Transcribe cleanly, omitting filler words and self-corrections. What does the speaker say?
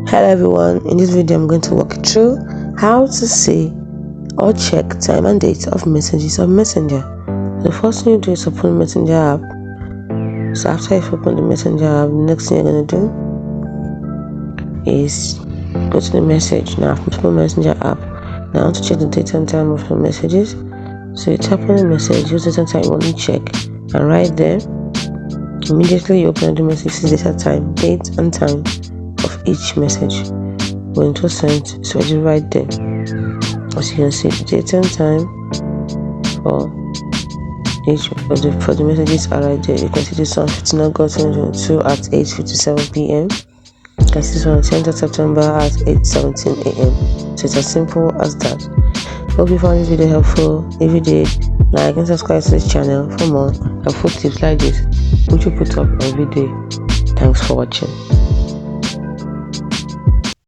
Hello everyone, in this video I'm going to walk you through how to see or check time and date of messages on Messenger. The first thing you do is open the Messenger app. So after you've opened the Messenger app, the next thing you're going to do is go to the message. Now I've opened the Messenger app. Now I want to check the date and time of the messages. So you tap on the message, use the date and time you want to check, and right there, immediately you open the message, see date and time of each message. When it was sent, it's already right there. As you can see, the date and time for the messages are right there. You can see this one 15 August 2022 at 8:57 p.m. You can see this one 10th of September at 8:17 a.m. So it's as simple as that. Hope you found this video helpful. If you did, like and subscribe to this channel for more helpful tips like this, which we put up every day. Thanks for watching.